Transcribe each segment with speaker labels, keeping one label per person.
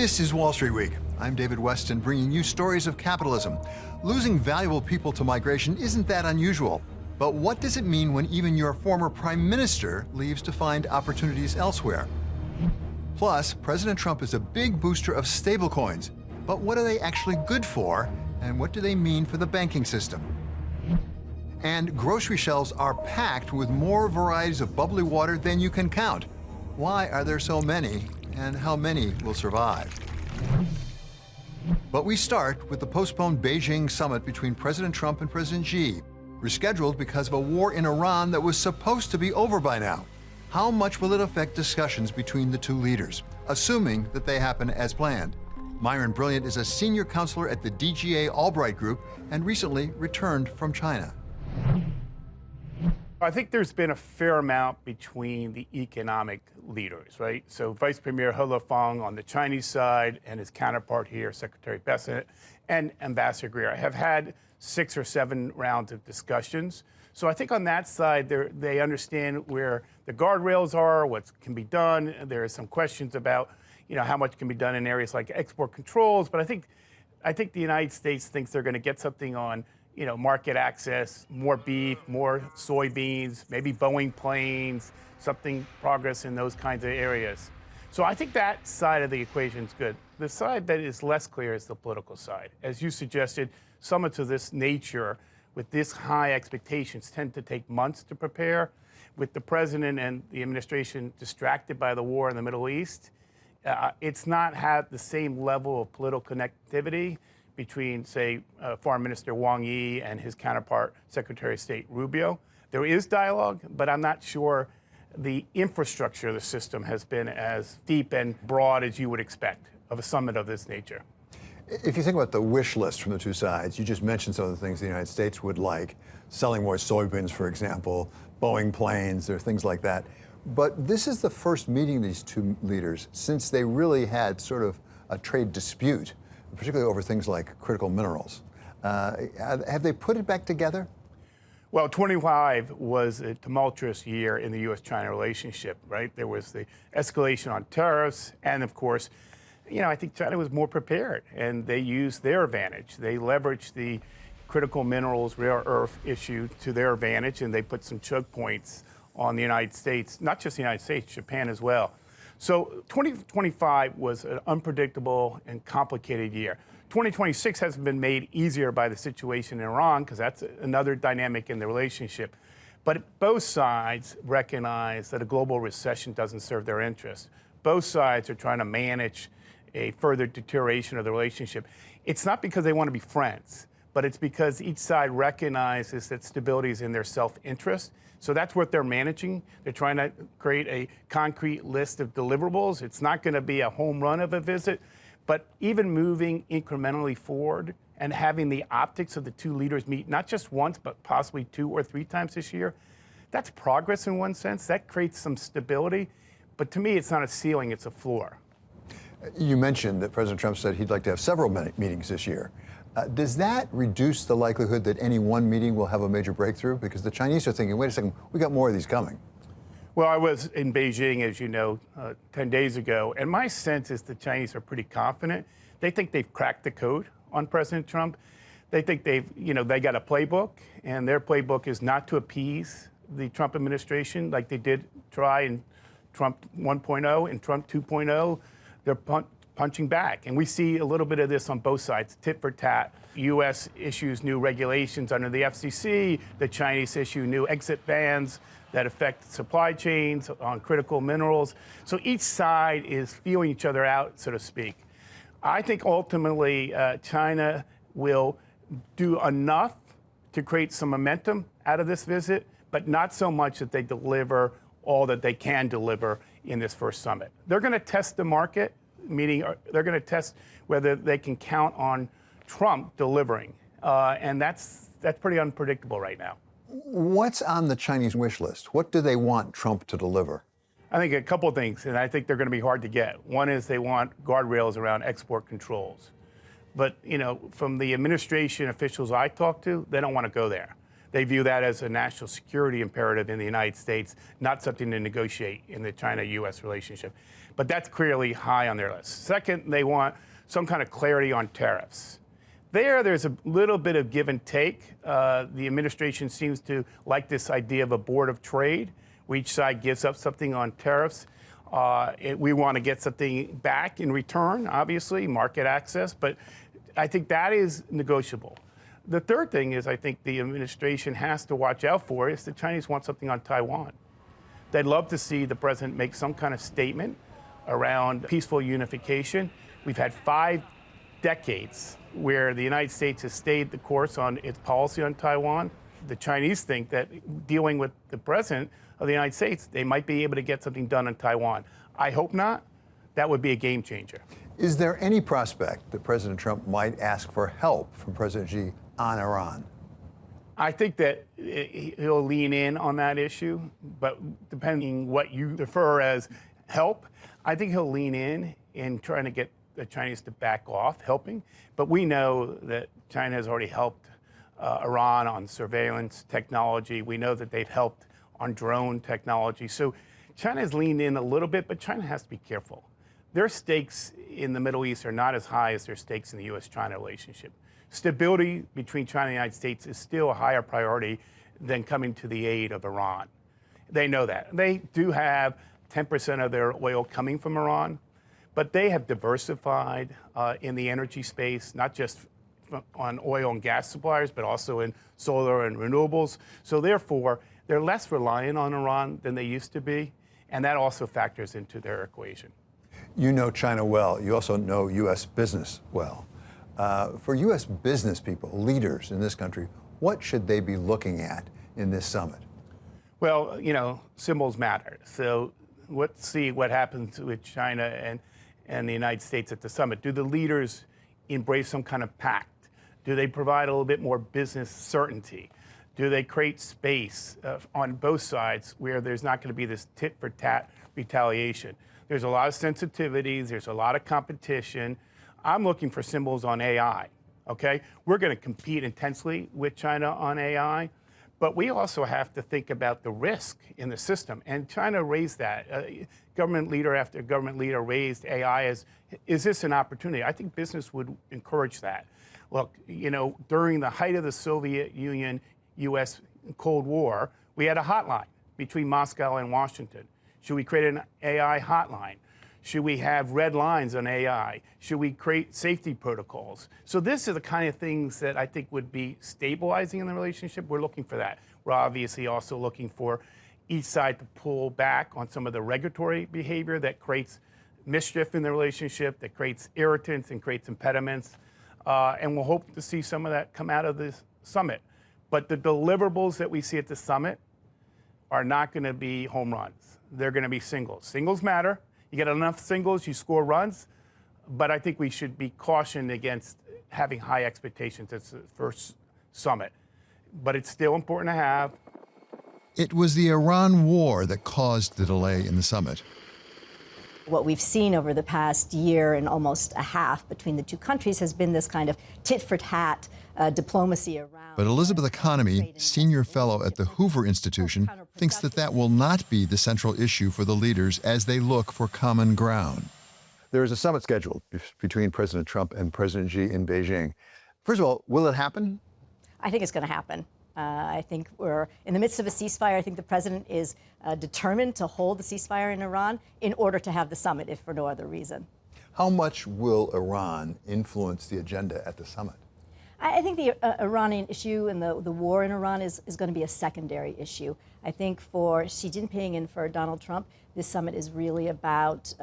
Speaker 1: This is Wall Street Week. I'm David Weston, bringing you stories of capitalism. Losing valuable people to migration isn't that unusual. But what does it mean when even your former prime minister leaves to find opportunities elsewhere? Plus, President Trump is a big booster of stablecoins. But what are they actually good for, and what do they mean for the banking system? And grocery shelves are packed with more varieties of bubbly water than you can count. Why are there so many, and how many will survive? But we start with the postponed Beijing summit between President Trump and President Xi, rescheduled because of a war in Iran that was supposed to be over by now. How much will it affect discussions between the two leaders, assuming that they happen as planned? Myron Brilliant is a senior counselor at the DGA Albright Group and recently returned from China.
Speaker 2: I think there's been a fair amount between the economic leaders, right? So Vice Premier He Feng on the Chinese side and his counterpart here, Secretary Bessent, and Ambassador Greer have had 6 or 7 rounds of discussions. So I think on that side, they understand where the guardrails are, what can be done. There are some questions about, how much can be done in areas like export controls. But I think the United States thinks they're going to get something on market access, more beef, more soybeans, maybe Boeing planes, something progress in those kinds of areas. So I think that side of the equation is good. The side that is less clear is the political side. As you suggested, summits of this nature with this high expectations tend to take months to prepare. With the president and the administration distracted by the war in the Middle East, it's not had the same level of political connectivity between, say, Foreign Minister Wang Yi and his counterpart, Secretary of State Rubio. There is dialogue, but I'm not sure the infrastructure of the system has been as deep and broad as you would expect of a summit of this nature.
Speaker 1: If you think about the wish list from the two sides, you just mentioned some of the things the United States would like, selling more soybeans, for example, Boeing planes, or things like that. But this is the first meeting of these two leaders since they really had sort of a trade dispute, particularly over things like critical minerals. Have they put it back together?
Speaker 2: Well, 25 was a tumultuous year in the U.S.-China relationship, right? There was the escalation on tariffs, and of course, I think China was more prepared, and they used their advantage. They leveraged the critical minerals, rare earth issue to their advantage, and they put some choke points on the United States, not just the United States, Japan as well. So 2025 was an unpredictable and complicated year. 2026 hasn't been made easier by the situation in Iran, because that's another dynamic in the relationship. But both sides recognize that a global recession doesn't serve their interests. Both sides are trying to manage a further deterioration of the relationship. It's not because they want to be friends, but it's because each side recognizes that stability is in their self-interest. So that's what they're managing. They're trying to create a concrete list of deliverables. It's not going to be a home run of a visit, but even moving incrementally forward and having the optics of the two leaders meet not just once, but possibly 2 or 3 times this year, that's progress in one sense. That creates some stability. But to me, it's not a ceiling, it's a floor.
Speaker 1: You mentioned that President Trump said he'd like to have several meetings this year. Does that reduce the likelihood that any one meeting will have a major breakthrough? Because the Chinese are thinking, wait a second, we got more of these coming.
Speaker 2: Well, I was in Beijing, as you know, 10 days ago, and my sense is the Chinese are pretty confident. They think they've cracked the code on President Trump. They think they got a playbook, and their playbook is not to appease the Trump administration like they did try in Trump 1.0 and Trump 2.0. They're punching back. And we see a little bit of this on both sides, tit for tat. U.S. issues new regulations under the FCC. The Chinese issue new exit bans that affect supply chains on critical minerals. So each side is feeling each other out, so to speak. I think ultimately China will do enough to create some momentum out of this visit, but not so much that they deliver all that they can deliver in this first summit. They're going to test the market, meaning they're going to test whether they can count on Trump delivering. And that's pretty unpredictable right now.
Speaker 1: What's on the Chinese wish list? What do they want Trump to deliver?
Speaker 2: I think a couple of things, and I think they're going to be hard to get. One is they want guardrails around export controls. But, from the administration officials I talked to, they don't want to go there. They view that as a national security imperative in the United States, not something to negotiate in the China-U.S. relationship. But that's clearly high on their list. Second, they want some kind of clarity on tariffs. There's a little bit of give and take. The administration seems to like this idea of a board of trade, where each side gives up something on tariffs. We want to get something back in return, obviously, market access, but I think that is negotiable. The third thing is I think the administration has to watch out for is the Chinese want something on Taiwan. They'd love to see the president make some kind of statement around peaceful unification. We've had 5 decades where the United States has stayed the course on its policy on Taiwan. The Chinese think that dealing with the president of the United States, they might be able to get something done on Taiwan. I hope not. That would be a game changer.
Speaker 1: Is there any prospect that President Trump might ask for help from President Xi on Iran?
Speaker 2: I think that he'll lean in on that issue, but depending what you defer as help, I think he'll lean in trying to get the Chinese to back off helping. But we know that China has already helped Iran on surveillance technology. We know that they've helped on drone technology. So China has leaned in a little bit, but China has to be careful. Their stakes in the Middle East are not as high as their stakes in the U.S.-China relationship. Stability between China and the United States is still a higher priority than coming to the aid of Iran. They know that. They do have 10% of their oil coming from Iran, but they have diversified in the energy space, not just on oil and gas suppliers, but also in solar and renewables. So therefore, they're less reliant on Iran than they used to be, and that also factors into their equation.
Speaker 1: You know China well. You also know U.S. business well. For U.S. business people, leaders in this country, what should they be looking at in this summit?
Speaker 2: Well, symbols matter. So let's see what happens with China and the United States at the summit. Do the leaders embrace some kind of pact? Do they provide a little bit more business certainty? Do they create space on both sides where there's not going to be this tit-for-tat retaliation? There's a lot of sensitivities. There's a lot of competition. I'm looking for symbols on AI, okay? We're going to compete intensely with China on AI, but we also have to think about the risk in the system. And China raised that. Government leader after government leader raised AI as, is this an opportunity? I think business would encourage that. Look, during the height of the Soviet Union, U.S. Cold War, we had a hotline between Moscow and Washington. Should we create an AI hotline? Should we have red lines on AI? Should we create safety protocols? So this is the kind of things that I think would be stabilizing in the relationship. We're looking for that. We're obviously also looking for each side to pull back on some of the regulatory behavior that creates mischief in the relationship, that creates irritants and creates impediments. And we'll hope to see some of that come out of this summit. But the deliverables that we see at the summit are not going to be home runs. They're going to be singles. Singles matter. You get enough singles, you score runs. But I think we should be cautioned against having high expectations at the first summit. But it's still important to have.
Speaker 1: It was the Iran war that caused the delay in the summit.
Speaker 3: What we've seen over the past year and almost a half between the two countries has been this kind of tit-for-tat diplomacy around.
Speaker 1: But Elizabeth Economy, senior fellow at the Hoover Institution, thinks that will not be the central issue for the leaders as they look for common ground. There is a summit scheduled between President Trump and President Xi in Beijing. First of all, will it happen?
Speaker 3: I think it's going to happen. I think we're in the midst of a ceasefire. I think the president is determined to hold the ceasefire in Iran in order to have the summit, if for no other reason.
Speaker 1: How much will Iran influence the agenda at the summit?
Speaker 3: I think the Iranian issue and the war in Iran is going to be a secondary issue. I think for Xi Jinping and for Donald Trump, this summit is really about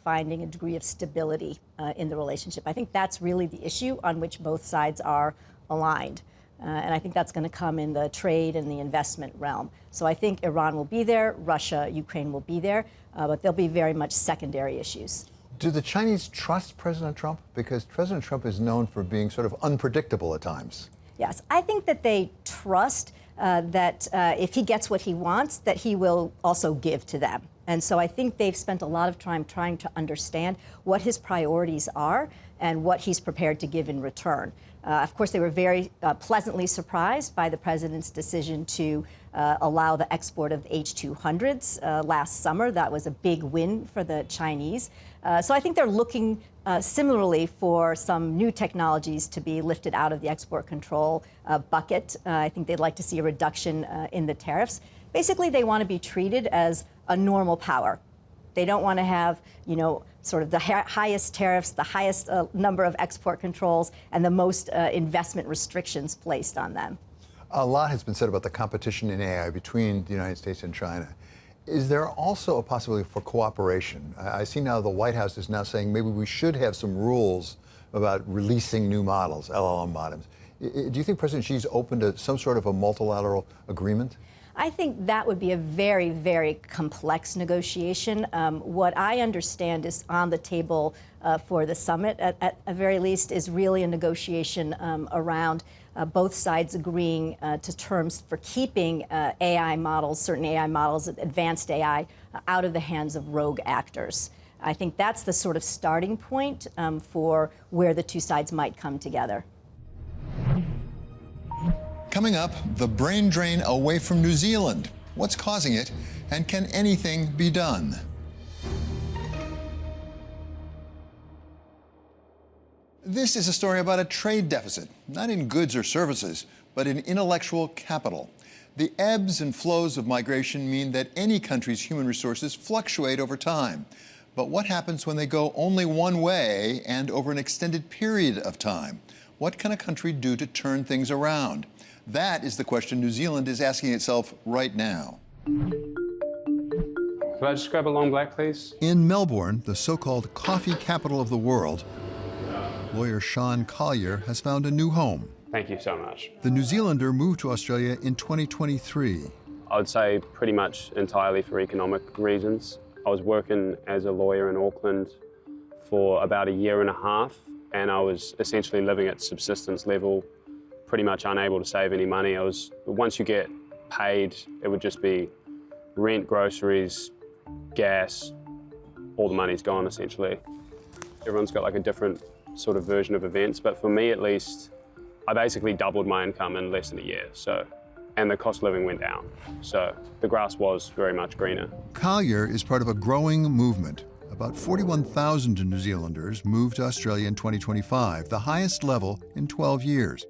Speaker 3: finding a degree of stability in the relationship. I think that's really the issue on which both sides are aligned. And I think that's going to come in the trade and the investment realm. So I think Iran will be there, Russia, Ukraine will be there, but they'll be very much secondary issues.
Speaker 1: Do the Chinese trust President Trump? Because President Trump is known for being sort of unpredictable at times.
Speaker 3: Yes, I think that they trust that if he gets what he wants, that he will also give to them. And so I think they've spent a lot of time trying to understand what his priorities are and what he's prepared to give in return. Of course, they were very pleasantly surprised by the president's decision to allow the export of H-200s last summer. That was a big win for the Chinese. So I think they're looking similarly for some new technologies to be lifted out of the export control bucket. I think they'd like to see a reduction in the tariffs. Basically, they want to be treated as a normal power. They don't want to have, sort of the highest tariffs, the highest number of export controls, and the most investment restrictions placed on them.
Speaker 1: A lot has been said about the competition in AI between the United States and China. Is there also a possibility for cooperation? I see now the White House is now saying maybe we should have some rules about releasing new models, LLM models. Do you think President Xi's open to some sort of a multilateral agreement?
Speaker 3: I think that would be a very, very complex negotiation. What I understand is on the table for the summit, at the very least, is really a negotiation around both sides agreeing to terms for keeping AI models, certain AI models, advanced AI, out of the hands of rogue actors. I think that's the sort of starting point for where the two sides might come together.
Speaker 1: Coming up, the brain drain away from New Zealand. What's causing it, and can anything be done? This is a story about a trade deficit, not in goods or services, but in intellectual capital. The ebbs and flows of migration mean that any country's human resources fluctuate over time. But what happens when they go only one way and over an extended period of time? What can a country do to turn things around? That is the question New Zealand is asking itself right now.
Speaker 4: Could I just grab a long black, please?
Speaker 1: In Melbourne, the so-called coffee capital of the world, lawyer Sean Collier has found a new home.
Speaker 4: Thank you so much.
Speaker 1: The New Zealander moved to Australia in 2023.
Speaker 4: I would say pretty much entirely for economic reasons. I was working as a lawyer in Auckland for about a year and a half, and I was essentially living at subsistence level, pretty much unable to save any money. Once you get paid, it would just be rent, groceries, gas, all the money's gone essentially. Everyone's got like a different sort of version of events, but for me at least, I basically doubled my income in less than a year, and the cost of living went down. So the grass was very much greener. Collier is part of a growing movement. About 41,000 New Zealanders moved to Australia in 2025, the highest level in 12 years,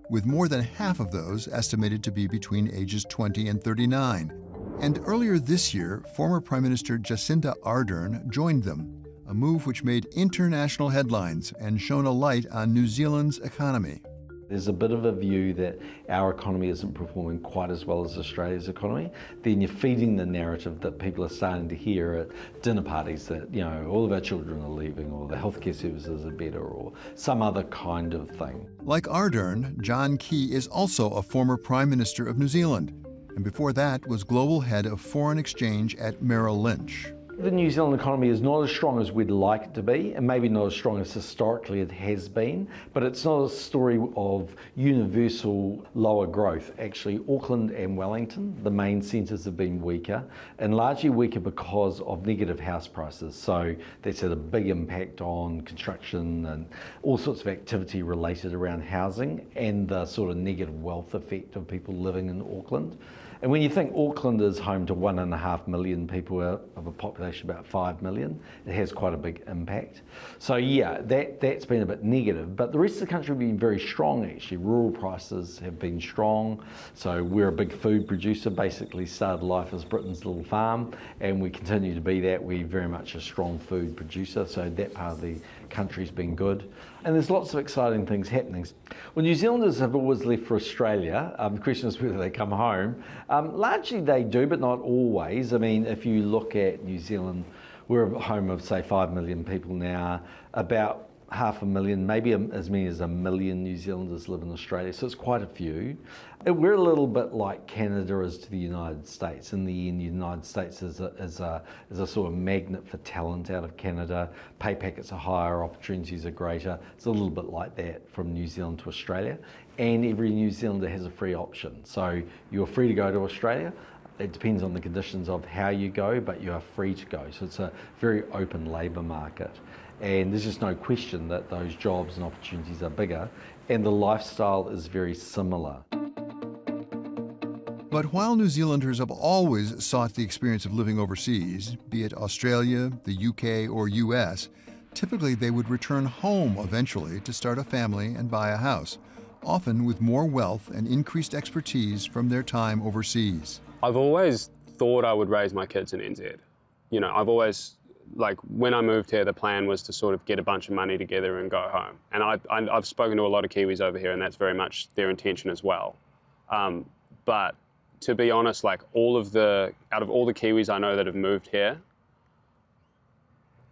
Speaker 4: with more than half of those estimated to be between ages 20 and 39. And earlier this year, former Prime Minister Jacinda Ardern joined them, a move which made international headlines and shone a light on New Zealand's economy.
Speaker 5: There's a bit of a view that our economy isn't performing quite as well as Australia's economy. Then you're feeding the narrative that people are starting to hear at dinner parties that, all of our children are leaving, or the healthcare services are better, or some other kind of thing.
Speaker 1: Like Ardern, John Key is also a former Prime Minister of New Zealand, and before that was global head of foreign exchange at Merrill Lynch.
Speaker 5: The New Zealand economy is not as strong as we'd like it to be, and maybe not as strong as historically it has been, but it's not a story of universal lower growth. Actually, Auckland and Wellington, the main centres, have been weaker, and largely weaker because of negative house prices. So that's had a big impact on construction and all sorts of activity related around housing and the sort of negative wealth effect of people living in Auckland. And when you think Auckland is home to 1.5 million people of a population of about 5 million, it has quite a big impact. So yeah, that's been a bit negative, but the rest of the country has been very strong actually. Rural prices have been strong. So we're a big food producer, basically started life as Britain's little farm, and we continue to be that. We're very much a strong food producer, so that part of the country's been good. And there's lots of exciting things happening. Well, New Zealanders have always left for Australia. The question is whether they come home. Largely they do, but not always. I mean, if you look at New Zealand, we're a home of, say, 5 million people now. About 500,000, maybe as many as 1 million New Zealanders live in Australia, so it's quite a few. We're a little bit like Canada is to the United States. In the end, the United States is a sort of magnet for talent out of Canada. Pay packets are higher, opportunities are greater. It's a little bit like that from New Zealand to Australia. And every New Zealander has a free option. So you're free to go to Australia, It depends on the conditions of how you go, but you are free to go. So it's a very open labour market. And there's just no question that those jobs and opportunities are bigger, and the lifestyle is very similar.
Speaker 1: But while New Zealanders have always sought the experience of living overseas, be it Australia, the UK, or US, typically they would return home eventually to start a family and buy a house, often with more wealth and increased expertise from their time overseas.
Speaker 4: I've always thought I would raise my kids in NZ. You know, I've always, like, when I moved here, the plan was to sort of get a bunch of money together and go home. And I've spoken to a lot of Kiwis over here, and that's very much their intention as well. But to be honest, like, out of all the Kiwis I know that have moved here,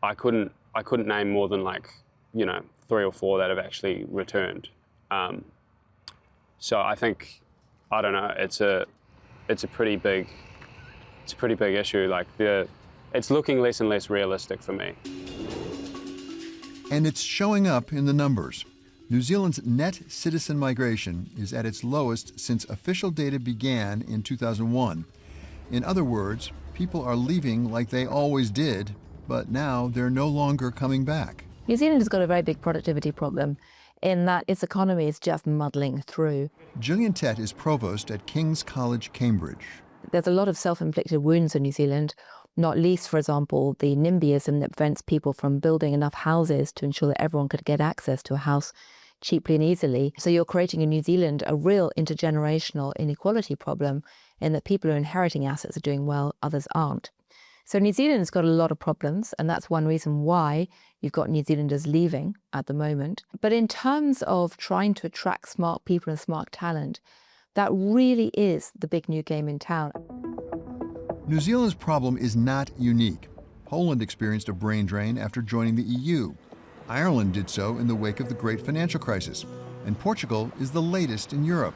Speaker 4: I couldn't name more than, like, you know, 3 or 4 that have actually returned. So I think, I don't know, it's a pretty big issue. Like, it's looking less and less realistic for me.
Speaker 1: And it's showing up in the numbers. New Zealand's net citizen migration is at its lowest since official data began in 2001. In other words, people are leaving like they always did, but now they're no longer coming back.
Speaker 6: New Zealand has got a very big productivity problem in that its economy is just muddling through.
Speaker 1: Gillian Tett is provost at King's College, Cambridge.
Speaker 6: There's a lot of self-inflicted wounds in New Zealand, not least, for example, the NIMBYism that prevents people from building enough houses to ensure that everyone could get access to a house cheaply and easily. So you're creating in New Zealand a real intergenerational inequality problem in that people who are inheriting assets are doing well, others aren't. So New Zealand's got a lot of problems, and that's one reason why you've got New Zealanders leaving at the moment. But in terms of trying to attract smart people and smart talent, that really is the big new game in town.
Speaker 1: New Zealand's problem is not unique. Poland experienced a brain drain after joining the EU. Ireland did so in the wake of the great financial crisis. And Portugal is the latest in Europe.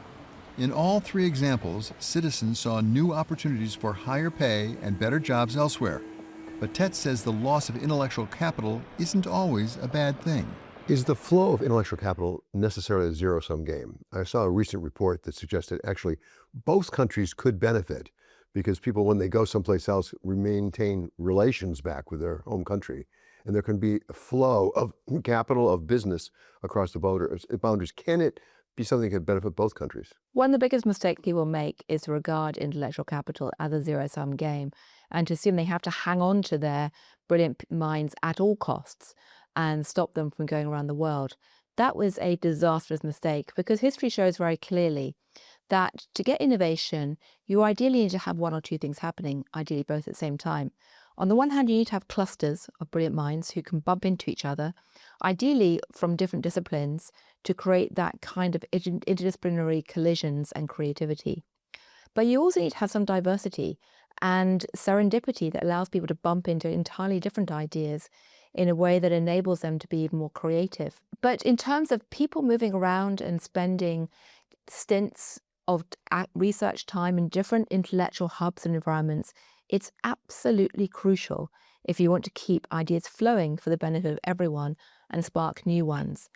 Speaker 1: In all 3 examples, citizens saw new opportunities for higher pay and better jobs elsewhere. But Tett says the loss of intellectual capital isn't always a bad thing.
Speaker 7: Is the flow of intellectual capital necessarily a zero-sum game? I saw a recent report that suggested actually both countries could benefit because people, when they go someplace else, maintain relations back with their home country. And there can be a flow of capital, of business across the boundaries. Can it be something that could benefit both countries?
Speaker 6: One of the biggest mistakes people make is to regard intellectual capital as a zero-sum game and to assume they have to hang on to their brilliant minds at all costs and stop them from going around the world. That was a disastrous mistake because history shows very clearly that to get innovation, you ideally need to have 1 or 2 things happening, ideally both at the same time. On the one hand, you need to have clusters of brilliant minds who can bump into each other, ideally from different disciplines, to create that kind of interdisciplinary collisions and creativity. But you also need to have some diversity and serendipity that allows people to bump into entirely different ideas in a way that enables them to be even more creative. But in terms of people moving around and spending stints of research time in different intellectual hubs and environments, it's absolutely crucial if you want to keep ideas flowing for the benefit of everyone and spark new ones.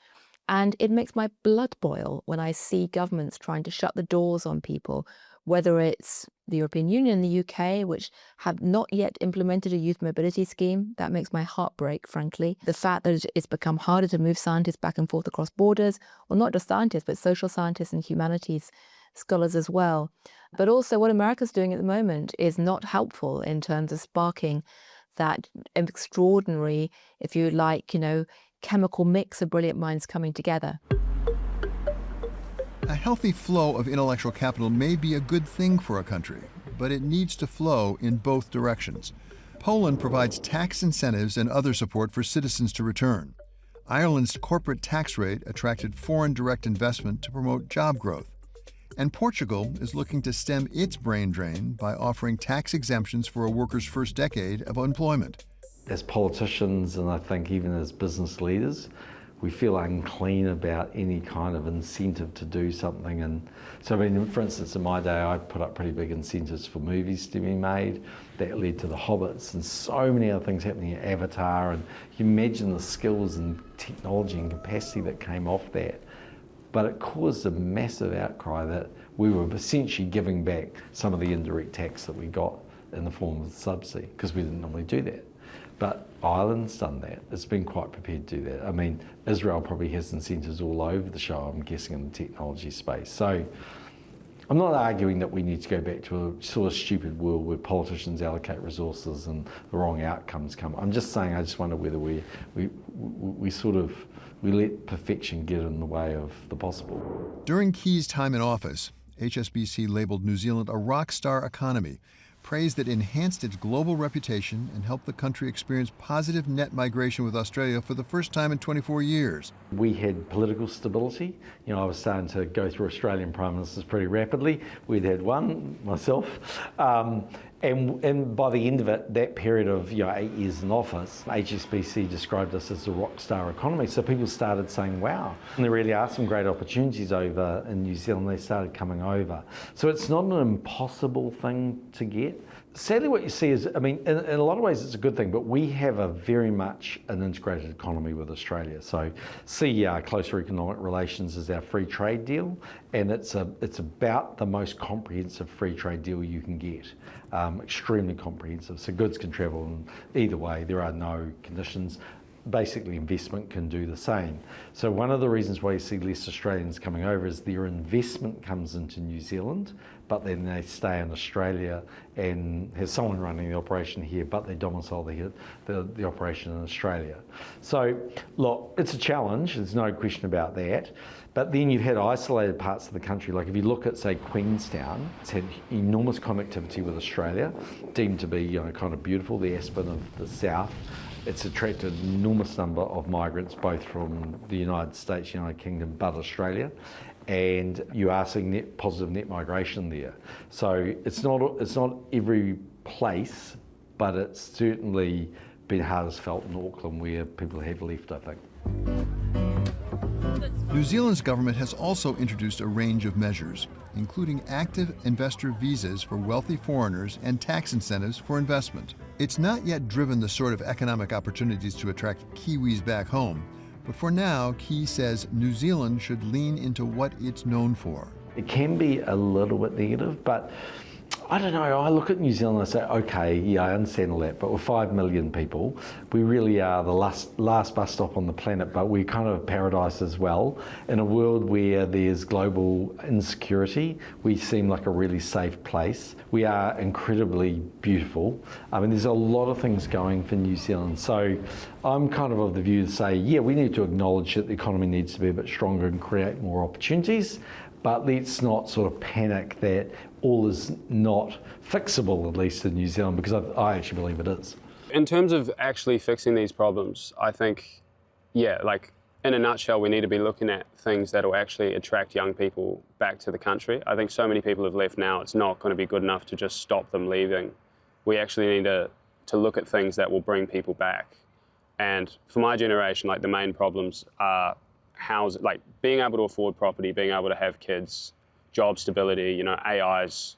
Speaker 6: And it makes my blood boil when I see governments trying to shut the doors on people, whether it's the European Union and the UK, which have not yet implemented a youth mobility scheme. That makes my heart break, frankly. The fact that it's become harder to move scientists back and forth across borders, or not just scientists, but social scientists and humanities scholars as well. But also what America's doing at the moment is not helpful in terms of sparking that extraordinary, if you like, chemical mix of brilliant minds coming together.
Speaker 1: A healthy flow of intellectual capital may be a good thing for a country, but it needs to flow in both directions. Poland provides tax incentives and other support for citizens to return. Ireland's corporate tax rate attracted foreign direct investment to promote job growth. And Portugal is looking to stem its brain drain by offering tax exemptions for a worker's first decade of employment.
Speaker 5: As politicians, and I think even as business leaders, we feel unclean about any kind of incentive to do something. And so, for instance, in my day, I put up pretty big incentives for movies to be made. That led to The Hobbits and so many other things happening at Avatar. And you imagine the skills and technology and capacity that came off that. but it caused a massive outcry that we were essentially giving back some of the indirect tax that we got in the form of the subsidy, because we didn't normally do that. But Ireland's done that. It's been quite prepared to do that. I mean, Israel probably has incentives all over the show, I'm guessing, in the technology space. So I'm not arguing that we need to go back to a sort of stupid world where politicians allocate resources and the wrong outcomes come. I'm just saying, I just wonder whether we let perfection get in the way of the possible.
Speaker 1: During Key's time in office, HSBC labeled New Zealand a rock star economy, praise that enhanced its global reputation and helped the country experience positive net migration with Australia for the first time in 24 years.
Speaker 5: We had political stability. You know, I was starting to go through Australian prime ministers pretty rapidly. We'd had one, myself. And by the end of it, that period of 8 years in office, HSBC described us as a rock star economy. So people started saying, wow, and there really are some great opportunities over in New Zealand. They started coming over. So it's not an impossible thing to get. Sadly, what you see is, I mean, in a lot of ways it's a good thing, but we have a very much an integrated economy with Australia. So see closer economic relations is our free trade deal, and it's about the most comprehensive free trade deal you can get. Extremely comprehensive, so goods can travel in either way. There are no conditions. Basically, investment can do the same. So one of the reasons why you see less Australians coming over is their investment comes into New Zealand, but then they stay in Australia and have someone running the operation here, but they domicile the operation in Australia. So look, it's a challenge, there's no question about that. But then you've had isolated parts of the country, like if you look at, say, Queenstown, it's had enormous connectivity with Australia, deemed to be kind of beautiful, the Aspen of the south. It's attracted an enormous number of migrants, both from the United States, United Kingdom, but Australia. And you are seeing positive net migration there. So it's not every place, but it's certainly been hardest felt in Auckland, where people have left, I think.
Speaker 1: New Zealand's government has also introduced a range of measures, including active investor visas for wealthy foreigners and tax incentives for investment. It's not yet driven the sort of economic opportunities to attract Kiwis back home, but for now, Key says New Zealand should lean into what it's known for.
Speaker 5: It can be a little bit negative, but I don't know, I look at New Zealand and I say, okay, yeah, I understand all that, but we're 5 million people. We really are the last bus stop on the planet, but we're kind of a paradise as well. In a world where there's global insecurity, we seem like a really safe place. We are incredibly beautiful. I mean, there's a lot of things going for New Zealand. So I'm kind of the view to say, yeah, we need to acknowledge that the economy needs to be a bit stronger and create more opportunities, but let's not sort of panic that all is not fixable, at least in New Zealand, because I actually believe it is.
Speaker 4: In terms of actually fixing these problems, I think, yeah, like in a nutshell, we need to be looking at things that will actually attract young people back to the country. I think so many people have left now, it's not going to be good enough to just stop them leaving. We actually need to look at things that will bring people back. And for my generation, like the main problems are housing, like being able to afford property, being able to have kids, job stability. AI's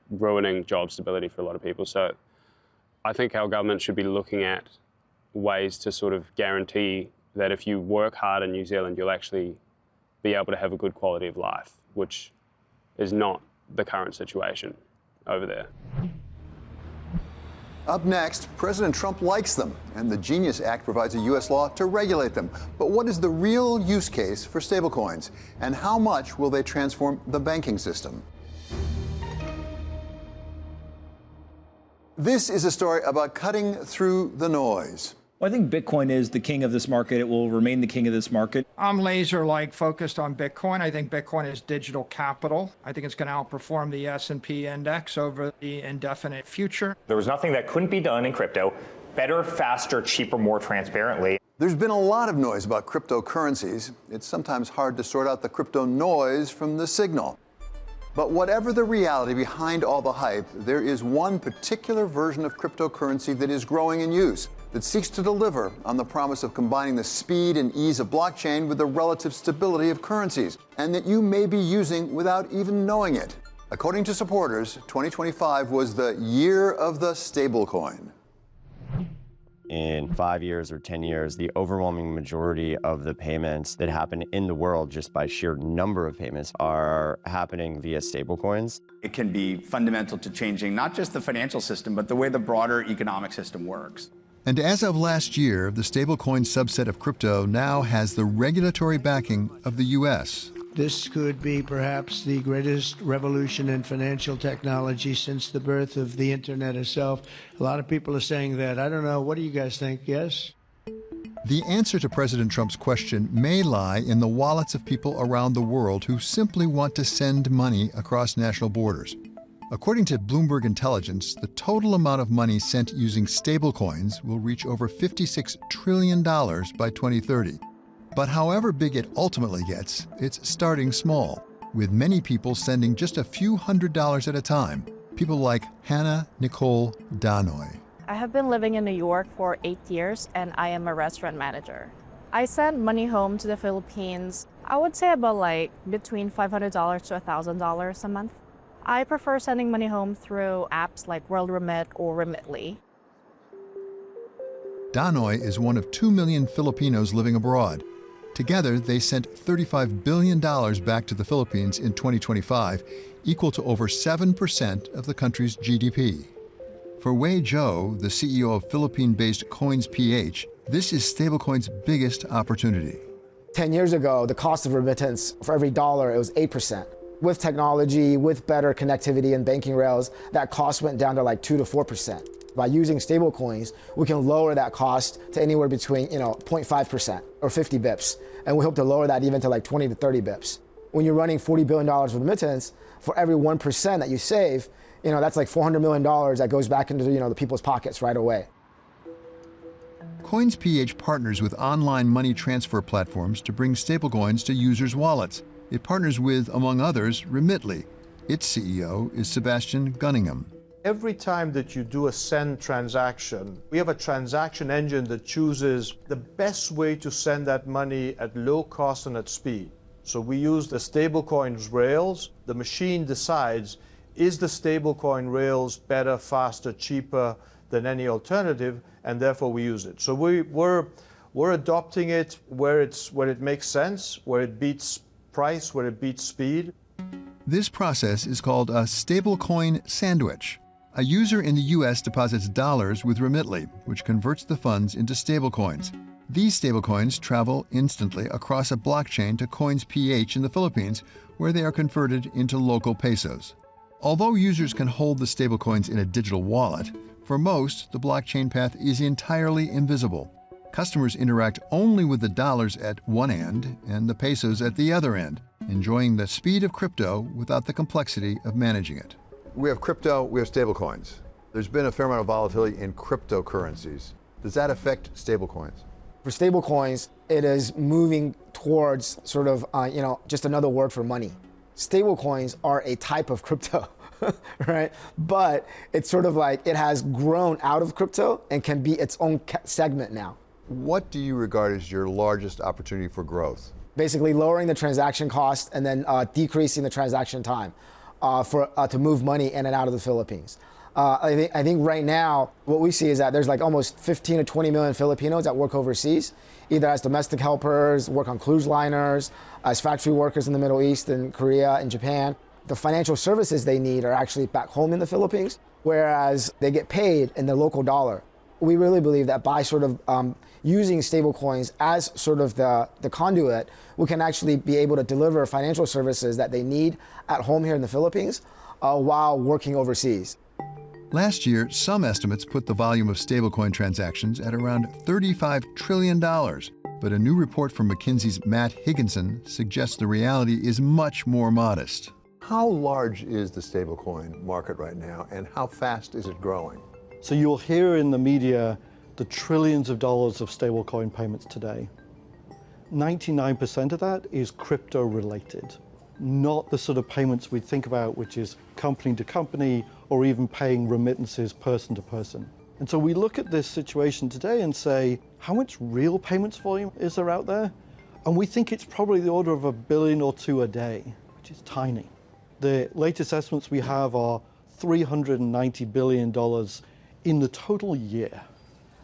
Speaker 4: ruining job stability for a lot of people. So I think our government should be looking at ways to sort of guarantee that if you work hard in New Zealand, you'll actually be able to have a good quality of life, which is not the current situation over there.
Speaker 1: Up next, President Trump likes them, and the Genius Act provides a U.S. law to regulate them. But what is the real use case for stablecoins, and how much will they transform the banking system? This is a story about cutting through the noise.
Speaker 8: Well, I think Bitcoin is the king of this market. It will remain the king of this market.
Speaker 9: I'm laser-like focused on Bitcoin. I think Bitcoin is digital capital. I think it's going to outperform the S&P index over the indefinite future.
Speaker 10: There was nothing that couldn't be done in crypto better, faster, cheaper, more transparently.
Speaker 1: There's been a lot of noise about cryptocurrencies. It's sometimes hard to sort out the crypto noise from the signal. But whatever the reality behind all the hype, there is one particular version of cryptocurrency that is growing in use, that seeks to deliver on the promise of combining the speed and ease of blockchain with the relative stability of currencies, and that you may be using without even knowing it. According to supporters, 2025 was the year of the stablecoin.
Speaker 11: in 5 years or 10 years, the overwhelming majority of the payments that happen in the world, just by sheer number of payments, are happening via stablecoins.
Speaker 12: It can be fundamental to changing not just the financial system, but the way the broader economic system works.
Speaker 1: And as of last year, the stablecoin subset of crypto now has the regulatory backing of the U.S.
Speaker 13: This could be perhaps the greatest revolution in financial technology since the birth of the internet itself. A lot of people are saying that. I don't know. What do you guys think? Yes?
Speaker 1: The answer to President Trump's question may lie in the wallets of people around the world who simply want to send money across national borders. According to Bloomberg Intelligence, the total amount of money sent using stablecoins will reach over $56 trillion by 2030. But however big it ultimately gets, it's starting small, with many people sending just a few $100s at a time. People like Hannah Nicole Danoy.
Speaker 14: I have been living in New York for 8 years, and I am a restaurant manager. I send money home to the Philippines, I would say about between $500 to $1,000 a month. I prefer sending money home through apps like WorldRemit or Remitly.
Speaker 1: Danoy is one of 2 million Filipinos living abroad. Together, they sent $35 billion back to the Philippines in 2025, equal to over 7% of the country's GDP. For Wei Zhou, the CEO of Philippine-based CoinsPH, this is stablecoin's biggest opportunity.
Speaker 15: 10 years ago, the cost of remittance for every dollar, it was 8%. With technology, with better connectivity and banking rails, that cost went down to 2 to 4%. By using stablecoins, we can lower that cost to anywhere between 0.5% or 50 bips. And we hope to lower that even to 20 to 30 bips. When you're running $40 billion with remittance, for every 1% that you save, that's $400 million that goes back into the people's pockets right away.
Speaker 1: CoinsPH partners with online money transfer platforms to bring stablecoins to users' wallets. It partners with, among others, Remitly. Its CEO is Sebastian Gunningham.
Speaker 16: Every time that you do a send transaction, we have a transaction engine that chooses the best way to send that money at low cost and at speed. So we use the stablecoin's rails. The machine decides, is the stablecoin rails better, faster, cheaper than any alternative, and therefore we use it. So we're adopting it where it makes sense, where it beats price, where it beats speed.
Speaker 1: This process is called a stablecoin sandwich. A user in the U.S. deposits dollars with Remitly, which converts the funds into stablecoins. These stablecoins travel instantly across a blockchain to CoinsPH in the Philippines, where they are converted into local pesos. Although users can hold the stablecoins in a digital wallet, for most, the blockchain path is entirely invisible. Customers interact only with the dollars at one end and the pesos at the other end, enjoying the speed of crypto without the complexity of managing it.
Speaker 7: We have crypto, we have stablecoins. There's been a fair amount of volatility in cryptocurrencies. Does that affect stablecoins?
Speaker 15: For stablecoins, it is moving towards sort of, just another word for money. Stablecoins are a type of crypto, right? But it's sort of it has grown out of crypto and can be its own segment now.
Speaker 7: What do you regard as your largest opportunity for growth?
Speaker 15: Basically lowering the transaction cost and then decreasing the transaction time to move money in and out of the Philippines. I think right now what we see is that there's almost 15 to 20 million Filipinos that work overseas, either as domestic helpers, work on cruise liners, as factory workers in the Middle East and Korea and Japan. The financial services they need are actually back home in the Philippines, whereas they get paid in the local dollar. We really believe that by sort of using stablecoins as sort of the conduit, we can actually be able to deliver financial services that they need at home here in the Philippines while working overseas.
Speaker 1: Last year, some estimates put the volume of stablecoin transactions at around $35 trillion. But a new report from McKinsey's Matt Higginson suggests the reality is much more modest.
Speaker 7: How large is the stablecoin market right now, and how fast is it growing?
Speaker 17: So you'll hear in the media the trillions of dollars of stablecoin payments today. 99% of that is crypto related, not the sort of payments we think about, which is company to company or even paying remittances person to person. And so we look at this situation today and say, how much real payments volume is there out there? And we think it's probably the order of $1 billion or $2 billion a day, which is tiny. The latest estimates we have are $390 billion in the total year.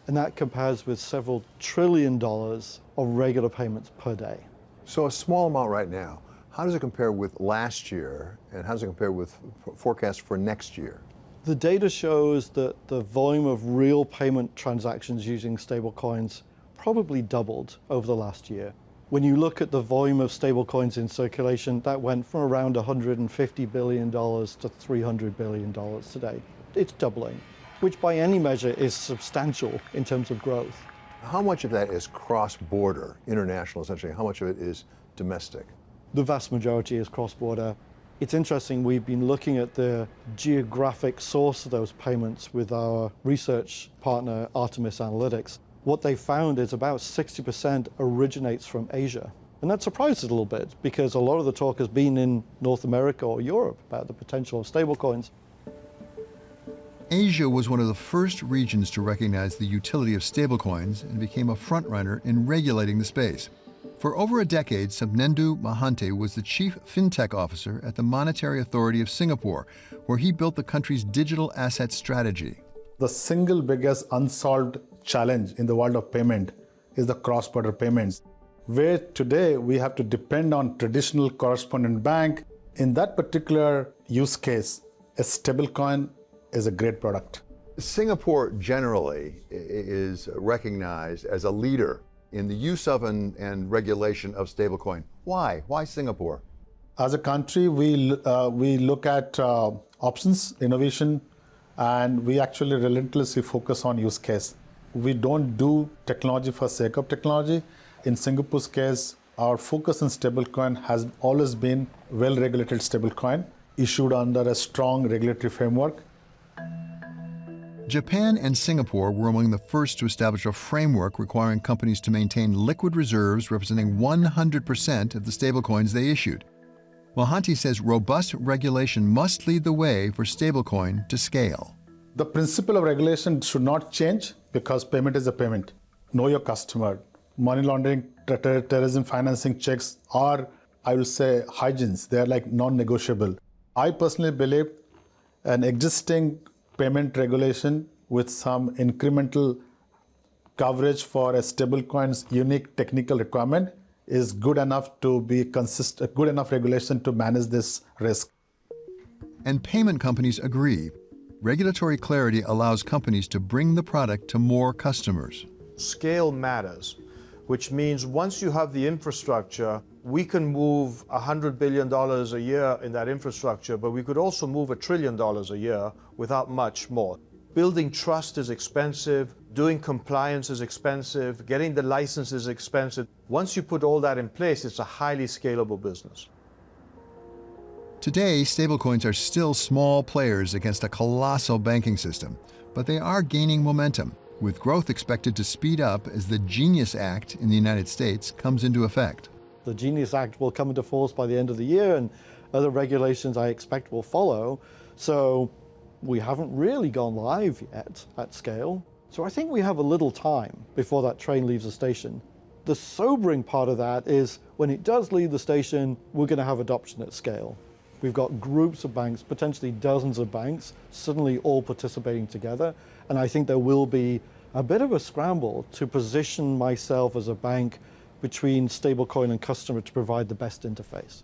Speaker 17: And that compares with several $1 trillion of regular payments per day.
Speaker 7: So a small amount right now. How does it compare with last year, and how does it compare with forecasts for next year?
Speaker 17: The data shows that the volume of real payment transactions using stablecoins probably doubled over the last year. When you look at the volume of stablecoins in circulation, that went from around $150 billion to $300 billion today. It's doubling, which by any measure is substantial in terms of growth.
Speaker 7: How much of that is cross-border, international essentially? How much of it is domestic?
Speaker 17: The vast majority is cross-border. It's interesting, we've been looking at the geographic source of those payments with our research partner, Artemis Analytics. What they found is about 60% originates from Asia. And that surprised us a little bit because a lot of the talk has been in North America or Europe about the potential of stablecoins.
Speaker 1: Asia was one of the first regions to recognize the utility of stablecoins and became a frontrunner in regulating the space. For over a decade, Subnendu Mahante was the chief fintech officer at the Monetary Authority of Singapore, where he built the country's digital asset strategy.
Speaker 18: The single biggest unsolved challenge in the world of payment is the cross-border payments, where today we have to depend on traditional correspondent bank. In that particular use case, a stablecoin is a great product.
Speaker 7: Singapore generally is recognized as a leader in the use of and regulation of stablecoin. Why? Why Singapore?
Speaker 18: As a country, we look at options, innovation, and we actually relentlessly focus on use case. We don't do technology for sake of technology. In Singapore's case, our focus on stablecoin has always been well-regulated stablecoin, issued under a strong regulatory framework.
Speaker 1: Japan and Singapore were among the first to establish a framework requiring companies to maintain liquid reserves representing 100% of the stablecoins they issued. Mohanty says robust regulation must lead the way for stablecoin to scale.
Speaker 18: The principle of regulation should not change because payment is a payment. Know your customer. Money laundering, terrorism financing checks are, I will say, hygienes. They are like non-negotiable. I personally believe an existing payment regulation with some incremental coverage for a stablecoin's unique technical requirement is good enough to be consistent, good enough regulation to manage this risk.
Speaker 1: And payment companies agree. Regulatory clarity allows companies to bring the product to more customers.
Speaker 16: Scale matters, which means once you have the infrastructure, we can move $100 billion a year in that infrastructure, but we could also move $1 trillion a year without much more. Building trust is expensive, doing compliance is expensive, getting the license is expensive. Once you put all that in place, it's a highly scalable business.
Speaker 1: Today, stablecoins are still small players against a colossal banking system, but they are gaining momentum, with growth expected to speed up as the Genius Act in the United States comes into effect.
Speaker 17: The Genius Act will come into force by the end of the year, and other regulations I expect will follow. So we haven't really gone live yet at scale. So I think we have a little time before that train leaves the station. The sobering part of that is when it does leave the station, we're going to have adoption at scale. We've got groups of banks, potentially dozens of banks, suddenly all participating together. And I think there will be a bit of a scramble to position myself as a bank between stablecoin and customer to provide the best interface.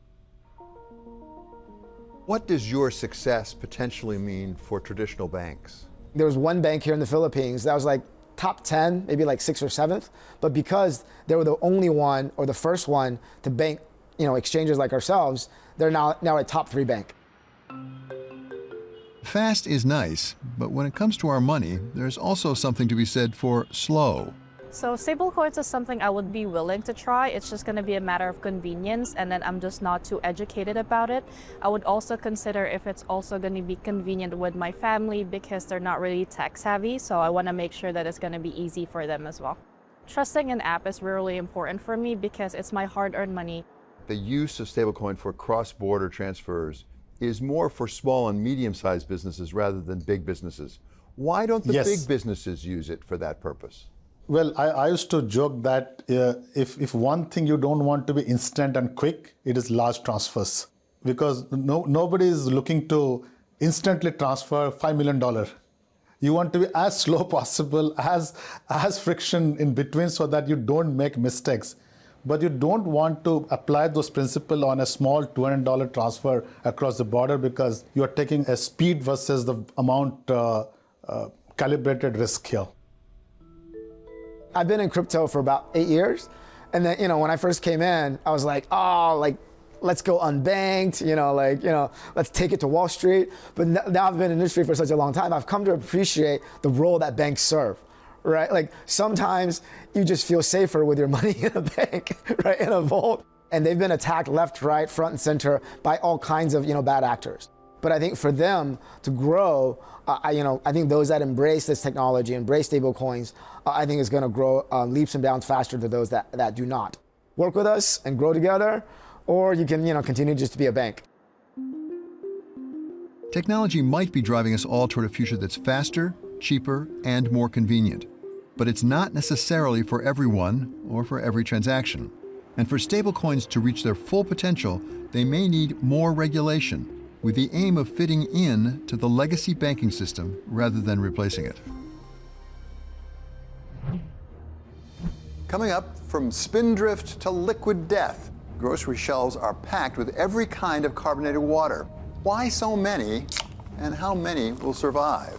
Speaker 7: What does your success potentially mean for traditional banks?
Speaker 15: There was one bank here in the Philippines that was like top 10, maybe like 6th or 7th, but because they were the only one or the first one to bank, exchanges like ourselves, they're now a top 3 bank.
Speaker 1: Fast is nice, but when it comes to our money, there's also something to be said for slow.
Speaker 14: So stablecoins is something I would be willing to try. It's just going to be a matter of convenience, and then I'm just not too educated about it. I would also consider if it's also going to be convenient with my family because they're not really tech savvy, so I want to make sure that it's going to be easy for them as well. Trusting an app is really important for me because it's my hard-earned money.
Speaker 7: The use of stablecoin for cross-border transfers is more for small and medium-sized businesses rather than big businesses. Why don't the big businesses use it for that purpose?
Speaker 18: Well, I used to joke that if one thing you don't want to be instant and quick, it is large transfers. Because nobody is looking to instantly transfer $5 million. You want to be as slow possible, as friction in between so that you don't make mistakes. But you don't want to apply those principles on a small $200 transfer across the border because you are taking a speed versus the amount calibrated risk here.
Speaker 15: I've been in crypto for about 8 years. And then, when I first came in, I was like, let's go unbanked, let's take it to Wall Street. But now I've been in the industry for such a long time, I've come to appreciate the role that banks serve, right? Like sometimes you just feel safer with your money in a bank, right, in a vault. And they've been attacked left, right, front, and center by all kinds of, bad actors. But I think for them to grow, I think those that embrace this technology, embrace stable coins, I think is going to grow leaps and bounds faster than those that do not. Work with us and grow together, or you can, continue just to be a bank.
Speaker 1: Technology might be driving us all toward a future that's faster, cheaper, and more convenient. But it's not necessarily for everyone or for every transaction. And for stablecoins to reach their full potential, they may need more regulation, with the aim of fitting in to the legacy banking system rather than replacing it. Coming up, from spindrift to liquid death, grocery shelves are packed with every kind of carbonated water. Why so many, and how many will survive?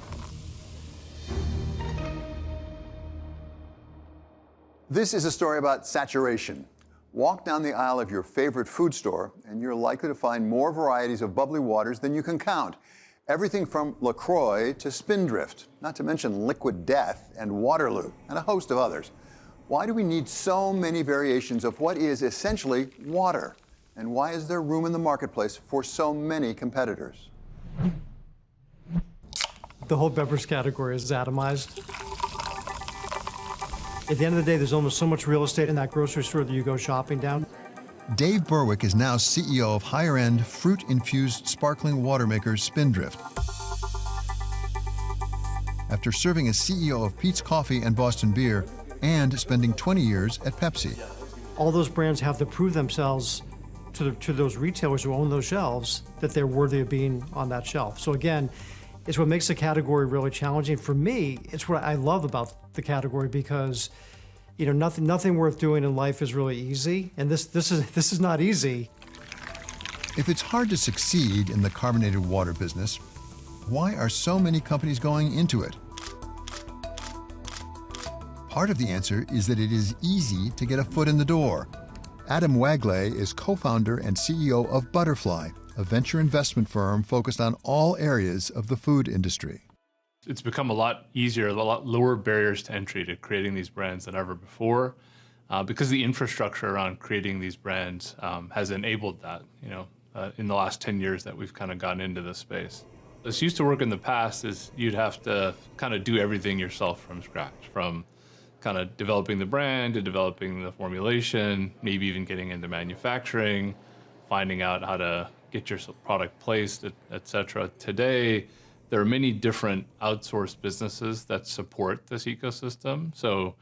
Speaker 1: This is a story about saturation. Walk down the aisle of your favorite food store, and you're likely to find more varieties of bubbly waters than you can count. Everything from LaCroix to Spindrift, not to mention Liquid Death and Waterloo, and a host of others. Why do we need so many variations of what is essentially water? And why is there room in the marketplace for so many competitors?
Speaker 19: The whole beverage category is atomized. At the end of the day, there's almost so much real estate in that grocery store that you go shopping down.
Speaker 1: Dave Berwick is now CEO of higher-end, fruit-infused sparkling water maker Spindrift. After serving as CEO of Peet's Coffee and Boston Beer, and spending 20 years at Pepsi.
Speaker 19: All those brands have to prove themselves to those retailers who own those shelves that they're worthy of being on that shelf. So again, it's what makes the category really challenging. For me, it's what I love about the category because, nothing worth doing in life is really easy, and this is not easy.
Speaker 1: If it's hard to succeed in the carbonated water business, why are so many companies going into it? Part of the answer is that it is easy to get a foot in the door. Adam Wagley is co-founder and CEO of Butterfly, a venture investment firm focused on all areas of the food industry.
Speaker 20: It's become a lot easier, a lot lower barriers to entry to creating these brands than ever before, because the infrastructure around creating these brands has enabled that, in the last 10 years that we've kind of gotten into this space. This used to work in the past is you'd have to kind of do everything yourself from scratch, from kind of developing the brand to developing the formulation, maybe even getting into manufacturing, finding out how to get your product placed, et cetera. Today, there are many different outsourced businesses that support this ecosystem. So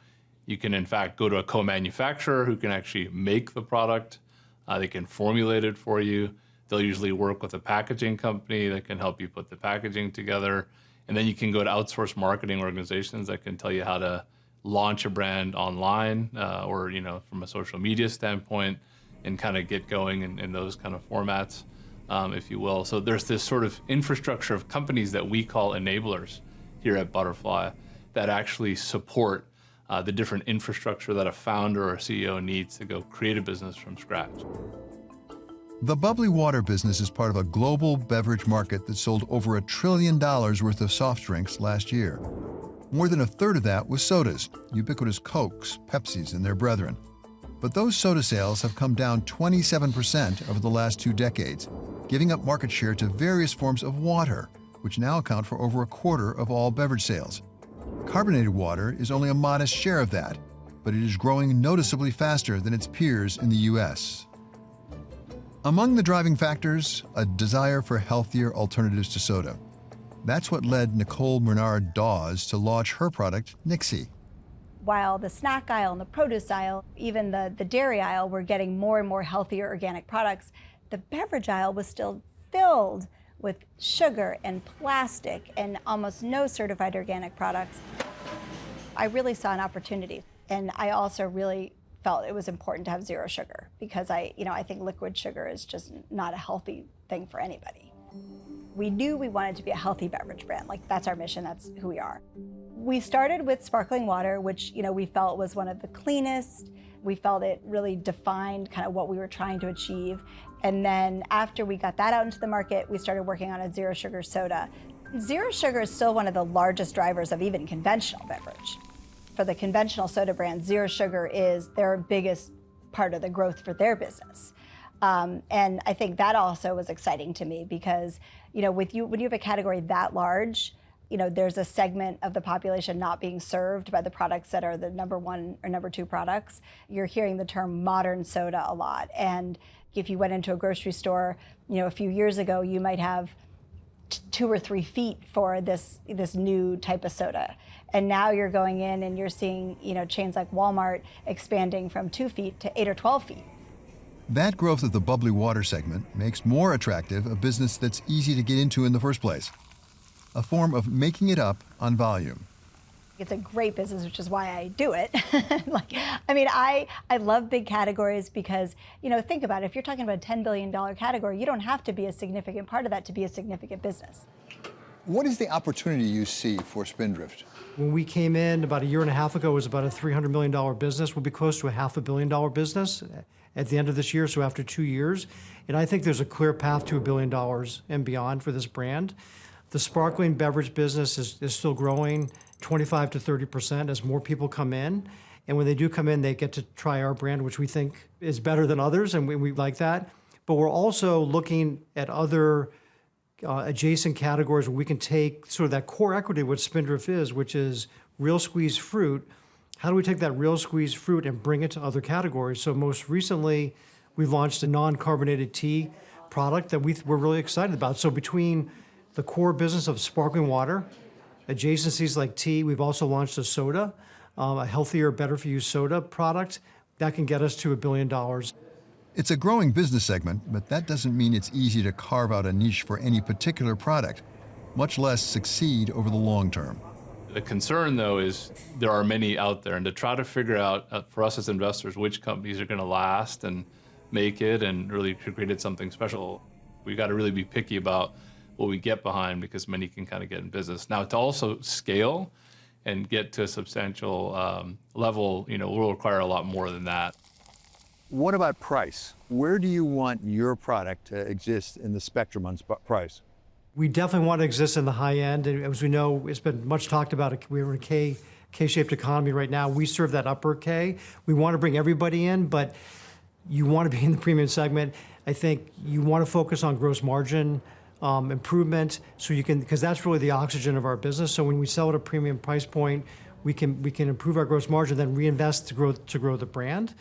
Speaker 20: you can, in fact, go to a co-manufacturer who can actually make the product. They can formulate it for you. They'll usually work with a packaging company that can help you put the packaging together. And then you can go to outsourced marketing organizations that can tell you how to launch a brand online or, from a social media standpoint and kind of get going in those kind of formats, if you will. So there's this sort of infrastructure of companies that we call enablers here at Butterfly that actually support the different infrastructure that a founder or a CEO needs to go create a business from scratch.
Speaker 1: The bubbly water business is part of a global beverage market that sold over $1 trillion worth of soft drinks last year. More than a third of that was sodas, ubiquitous Cokes, Pepsis, and their brethren. But those soda sales have come down 27% over the last 2 decades, giving up market share to various forms of water, which now account for over a quarter of all beverage sales. Carbonated water is only a modest share of that, but it is growing noticeably faster than its peers in the U.S. Among the driving factors, a desire for healthier alternatives to soda. That's what led Nicole Bernard Dawes to launch her product, Nixie.
Speaker 21: While the snack aisle and the produce aisle, even the dairy aisle, were getting more and more healthier organic products, the beverage aisle was still filled with sugar and plastic and almost no certified organic products, I really saw an opportunity. And I also really felt it was important to have zero sugar because I think liquid sugar is just not a healthy thing for anybody. We knew we wanted to be a healthy beverage brand. Like, that's our mission, that's who we are. We started with sparkling water, which we felt was one of the cleanest. We felt it really defined kind of what we were trying to achieve. And then after we got that out into the market, we started working on a zero sugar soda. Zero sugar is still one of the largest drivers of even conventional beverage. For the conventional soda brands, zero sugar is their biggest part of the growth for their business. And I think that also was exciting to me because, when you have a category that large, there's a segment of the population not being served by the products that are the number one or number two products. You're hearing the term modern soda a lot. And if you went into a grocery store, a few years ago, you might have 2 or 3 feet for this new type of soda. And now you're going in and you're seeing, chains like Walmart expanding from 2 feet to 8 or 12 feet.
Speaker 1: That growth of the bubbly water segment makes more attractive a business that's easy to get into in the first place. A form of making it up on volume.
Speaker 21: It's a great business, which is why I do it. I love big categories because, think about it. If you're talking about a $10 billion category, you don't have to be a significant part of that to be a significant business.
Speaker 1: What is the opportunity you see for Spindrift?
Speaker 19: When we came in about a year and a half ago, it was about a $300 million business. We'll be close to a $500 million business at the end of this year, so after 2 years. And I think there's a clear path to $1 billion and beyond for this brand. The sparkling beverage business is still growing 25 to 30% as more people come in. And when they do come in, they get to try our brand, which we think is better than others, and we like that. But we're also looking at other adjacent categories where we can take sort of that core equity, what Spindrift is, which is real squeezed fruit. How do we take that real squeezed fruit and bring it to other categories? So most recently, we've launched a non-carbonated tea product that we're really excited about. So between the core business of sparkling water, adjacencies like tea, we've also launched a soda, a healthier, better-for-you soda product that can get us to $1 billion.
Speaker 1: It's a growing business segment, but that doesn't mean it's easy to carve out a niche for any particular product, much less succeed over the long term.
Speaker 20: The concern, though, is there are many out there, and to try to figure out, for us as investors, which companies are going to last and make it and really create something special, we got to really be picky about what we get behind because many can kind of get in business. Now, to also scale and get to a substantial level, will require a lot more than that.
Speaker 1: What about price? Where do you want your product to exist in the spectrum on price?
Speaker 19: We definitely want to exist in the high end. And as we know, it's been much talked about. We're in a K-shaped economy right now. We serve that upper K. We want to bring everybody in, but you want to be in the premium segment. I think you want to focus on gross margin improvement, so you can, because that's really the oxygen of our business. So when we sell at a premium price point, we can improve our gross margin, then reinvest to grow the brand.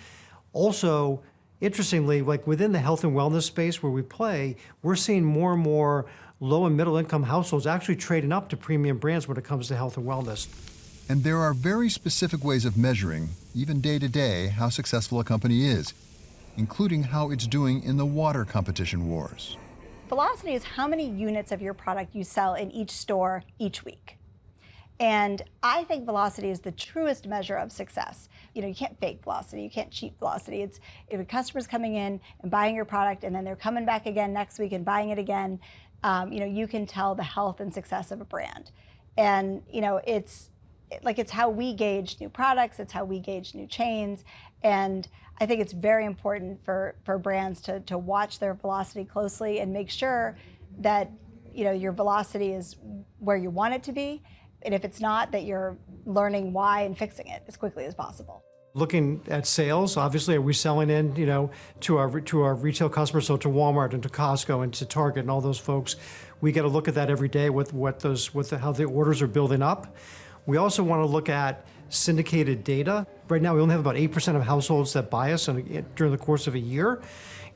Speaker 19: Also, interestingly, like within the health and wellness space where we play, we're seeing more and more low and middle income households actually trading up to premium brands when it comes to health and wellness.
Speaker 1: And there are very specific ways of measuring, even day to day, how successful a company is, including how it's doing in the water competition wars.
Speaker 21: Velocity is how many units of your product you sell in each store each week. And I think velocity is the truest measure of success. You can't fake velocity, you can't cheat velocity. It's if a customer's coming in and buying your product and then they're coming back again next week and buying it again, you can tell the health and success of a brand. And it's how we gauge new products, it's how we gauge new chains. And I think it's very important for brands to watch their velocity closely and make sure that your velocity is where you want it to be. And if it's not, that you're learning why and fixing it as quickly as possible.
Speaker 19: Looking at sales, obviously, are we selling in, to our retail customers, so to Walmart and to Costco and to Target and all those folks? We got to look at that every day with how the orders are building up. We also want to look at syndicated data. Right now, we only have about 8% of households that buy us during the course of a year,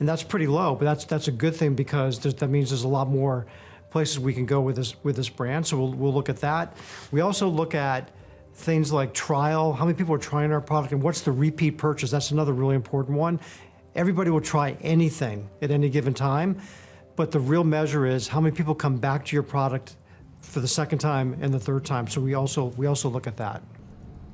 Speaker 19: and that's pretty low. But that's a good thing because that means there's a lot more places we can go with this brand. So we'll look at that. We also look at things like trial, how many people are trying our product, and what's the repeat purchase. That's another really important one. Everybody will try anything at any given time, But the real measure is how many people come back to your product for the second time and the third time. So we also look at that.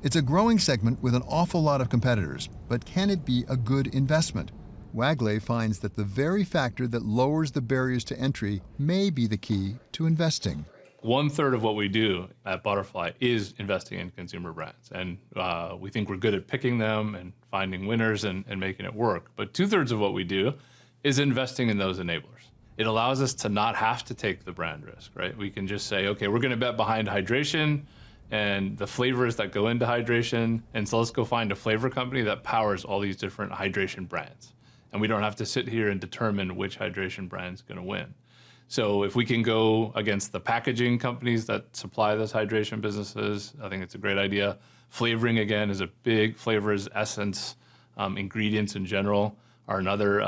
Speaker 1: It's a growing segment with an awful lot of competitors, but can it be a good investment? Wagley finds that the very factor that lowers the barriers to entry may be the key to investing.
Speaker 20: 1/3 of what we do at Butterfly is investing in consumer brands. And we think we're good at picking them and finding winners and making it work. But 2/3 of what we do is investing in those enablers. It allows us to not have to take the brand risk, right? We can just say, okay, we're going to bet behind hydration and the flavors that go into hydration. And so let's go find a flavor company that powers all these different hydration brands. And we don't have to sit here and determine which hydration brand is going to win. So if we can go against the packaging companies that supply those hydration businesses, I think it's a great idea. Flavoring, again, is a big flavors, essence, ingredients in general are another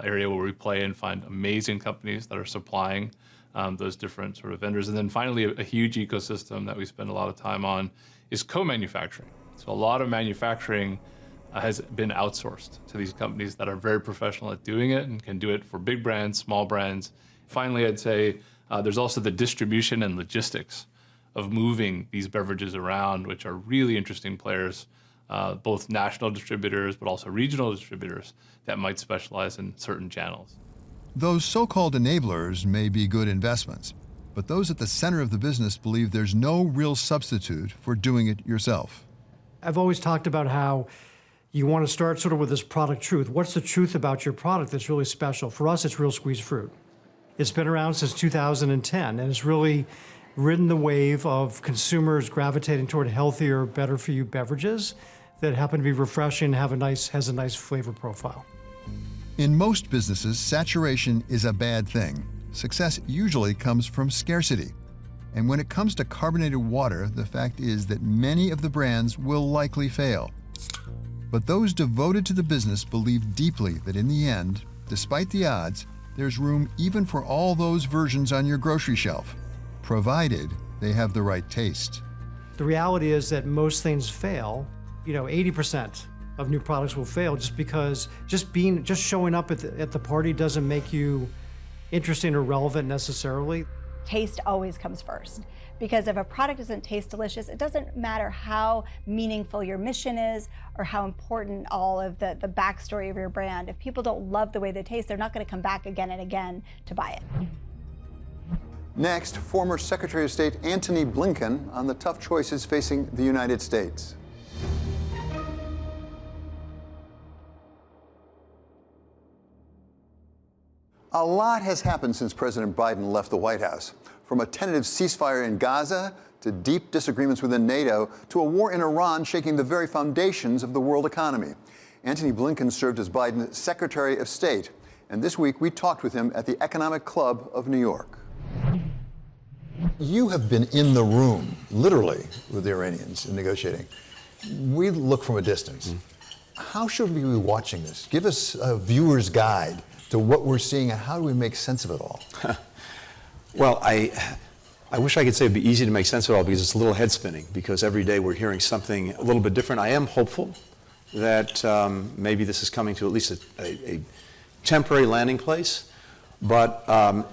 Speaker 20: area where we play and find amazing companies that are supplying those different sort of vendors. And then finally, a huge ecosystem that we spend a lot of time on is co-manufacturing. So a lot of manufacturing has been outsourced to these companies that are very professional at doing it and can do it for big brands, small brands. Finally, I'd say there's also the distribution and logistics of moving these beverages around, which are really interesting players, both national distributors, but also regional distributors that might specialize in certain channels.
Speaker 1: Those so-called enablers may be good investments, but those at the center of the business believe there's no real substitute for doing it yourself.
Speaker 19: I've always talked about how you want to start sort of with this product truth. What's the truth about your product that's really special? For us, it's real squeezed fruit. It's been around since 2010, and it's really ridden the wave of consumers gravitating toward healthier, better-for-you beverages that happen to be refreshing and has a nice flavor profile.
Speaker 1: In most businesses, saturation is a bad thing. Success usually comes from scarcity. And when it comes to carbonated water, the fact is that many of the brands will likely fail. But those devoted to the business believe deeply that in the end, despite the odds, there's room even for all those versions on your grocery shelf, provided they have the right taste.
Speaker 19: The reality is that most things fail. 80% of new products will fail just because just showing up at the party doesn't make you interesting or relevant necessarily.
Speaker 21: Taste always comes first. Because if a product doesn't taste delicious, it doesn't matter how meaningful your mission is or how important all of the backstory of your brand. If people don't love the way they taste, they're not going to come back again and again to buy it.
Speaker 1: Next, former Secretary of State Antony Blinken on the tough choices facing the United States. A lot has happened since President Biden left the White House. From a tentative ceasefire in Gaza, to deep disagreements within NATO, to a war in Iran shaking the very foundations of the world economy. Antony Blinken served as Biden's Secretary of State, and this week we talked with him at the Economic Club of New York. You have been in the room, literally, with the Iranians in negotiating. We look from a distance. How should we be watching this? Give us a viewer's guide to what we're seeing and how do we make sense of it all?
Speaker 2: Well, I wish I could say it'd be easy to make sense of it all because it's a little head spinning because every day we're hearing something a little bit different. I am hopeful that maybe this is coming to at least a temporary landing place. But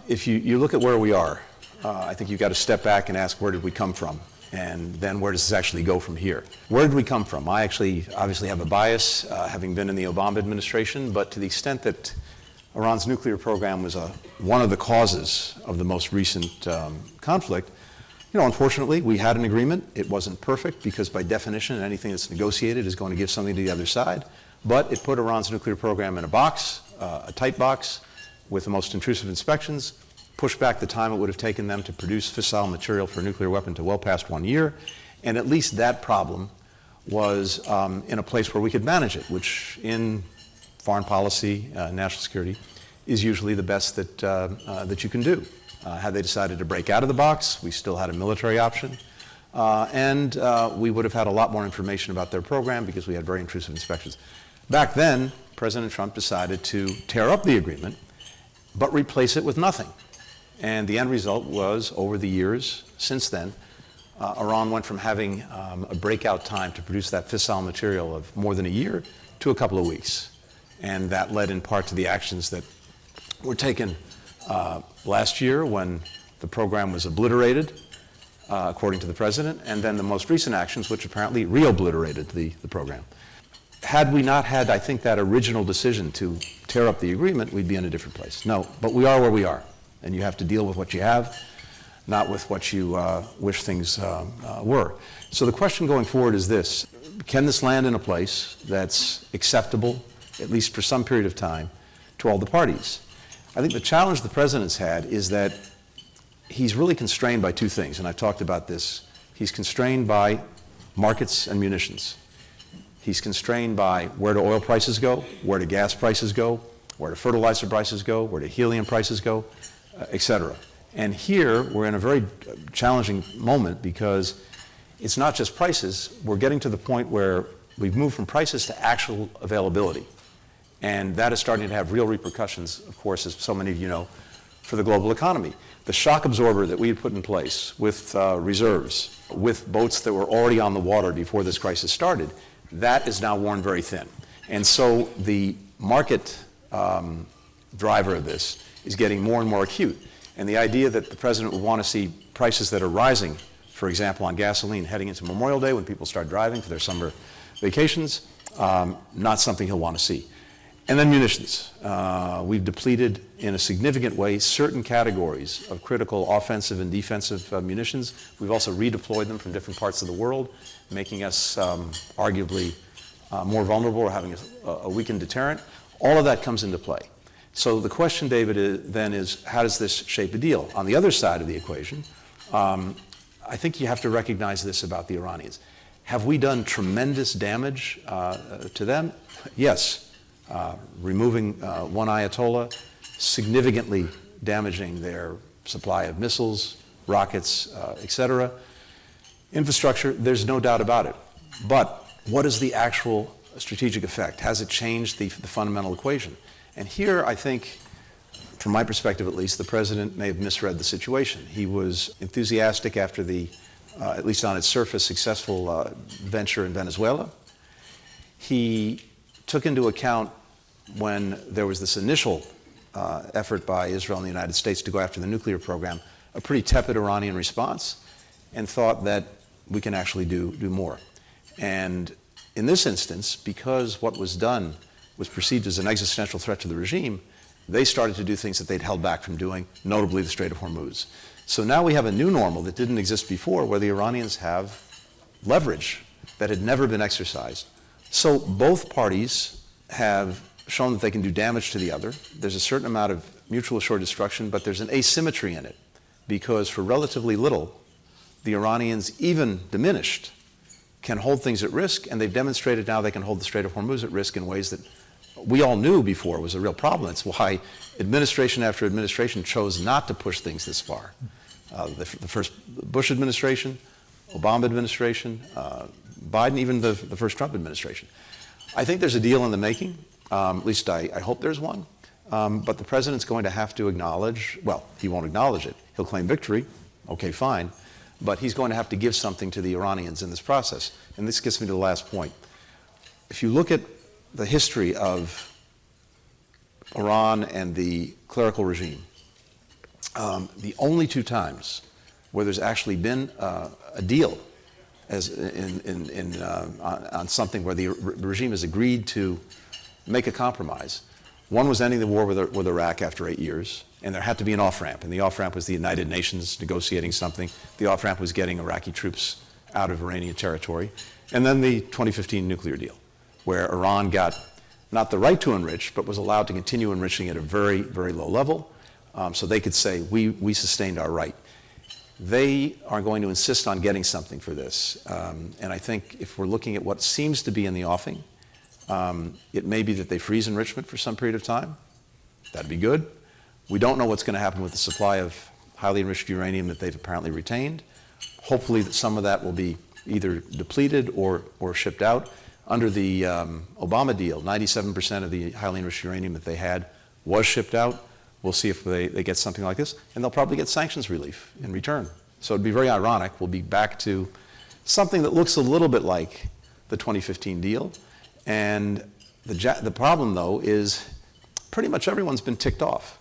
Speaker 2: if you look at where we are, I think you've got to step back and ask where did we come from? And then where does this actually go from here? Where did we come from? I actually obviously have a bias, having been in the Obama administration, but to the extent that Iran's nuclear program was one of the causes of the most recent conflict. Unfortunately, we had an agreement. It wasn't perfect because by definition, anything that's negotiated is going to give something to the other side. But it put Iran's nuclear program in a box, a tight box, with the most intrusive inspections, pushed back the time it would have taken them to produce fissile material for a nuclear weapon to well past 1 year. And at least that problem was in a place where we could manage it, which in foreign policy, national security, is usually the best that you can do. Had they decided to break out of the box, we still had a military option. And we would have had a lot more information about their program because we had very intrusive inspections. Back then, President Trump decided to tear up the agreement, but replace it with nothing. And the end result was, over the years since then, Iran went from having a breakout time to produce that fissile material of more than a year to a couple of weeks. And that led in part to the actions that were taken last year when the program was obliterated, according to the president, and then the most recent actions, which apparently re-obliterated the program. Had we not had, I think, that original decision to tear up the agreement, we'd be in a different place. No, but we are where we are, and you have to deal with what you have, not with what you wish things were. So the question going forward is this: can this land in a place that's acceptable, at least for some period of time, to all the parties? I think the challenge the president's had is that he's really constrained by two things, and I've talked about this. He's constrained by markets and munitions. He's constrained by where do oil prices go, where do gas prices go, where do fertilizer prices go, where do helium prices go, et cetera. And here we're in a very challenging moment because it's not just prices. We're getting to the point where we've moved from prices to actual availability. And that is starting to have real repercussions, of course, as so many of you know, for the global economy. The shock absorber that we had put in place with reserves, with boats that were already on the water before this crisis started, that is now worn very thin. And so the market driver of this is getting more and more acute. And the idea that the president would want to see prices that are rising, for example, on gasoline heading into Memorial Day when people start driving for their summer vacations, not something he'll want to see. And then munitions. We've depleted in a significant way certain categories of critical offensive and defensive munitions. We've also redeployed them from different parts of the world, making us arguably more vulnerable or having a weakened deterrent. All of that comes into play. So the question, David, then is how does this shape a deal? On the other side of the equation, I think you have to recognize this about the Iranians. Have we done tremendous damage to them? Yes. Removing one Ayatollah, significantly damaging their supply of missiles, rockets, et cetera. Infrastructure, there's no doubt about it. But what is the actual strategic effect? Has it changed the fundamental equation? And here, I think, from my perspective at least, the president may have misread the situation. He was enthusiastic after the, at least on its surface, successful venture in Venezuela. He took into account when there was this initial effort by Israel and the United States to go after the nuclear program, a pretty tepid Iranian response, and thought that we can actually do more. And in this instance, because what was done was perceived as an existential threat to the regime, they started to do things that they'd held back from doing, notably the Strait of Hormuz. So now we have a new normal that didn't exist before, where the Iranians have leverage that had never been exercised. So both parties have shown that they can do damage to the other. There's a certain amount of mutual assured destruction, but there's an asymmetry in it, because for relatively little, the Iranians, even diminished, can hold things at risk, and they've demonstrated now they can hold the Strait of Hormuz at risk in ways that we all knew before was a real problem. It's why administration after administration chose not to push things this far. The first Bush administration, Obama administration, Biden, even the first Trump administration. I think there's a deal in the making. At least I hope there's one. But the president's going to have to acknowledge, well, he won't acknowledge it. He'll claim victory. Okay, fine. But he's going to have to give something to the Iranians in this process. And this gets me to the last point. If you look at the history of Iran and the clerical regime, the only two times where there's actually been a deal as on something where the regime has agreed to make a compromise. One was ending the war with Iraq after 8 years, and there had to be an off-ramp, and the off-ramp was the United Nations negotiating something. The off-ramp was getting Iraqi troops out of Iranian territory. And then the 2015 nuclear deal, where Iran got not the right to enrich, but was allowed to continue enriching at a very, very low level, so they could say, we sustained our right. They are going to insist on getting something for this. And I think if we're looking at what seems to be in the offing, it may be that they freeze enrichment for some period of time. That'd be good. We don't know what's going to happen with the supply of highly enriched uranium that they've apparently retained. Hopefully that some of that will be either depleted or shipped out. Under the Obama deal, 97% of the highly enriched uranium that they had was shipped out. We'll see if they get something like this, and they'll probably get sanctions relief in return. So it'd be very ironic. We'll be back to something that looks a little bit like the 2015 deal. And the problem, though, is pretty much everyone's been ticked off.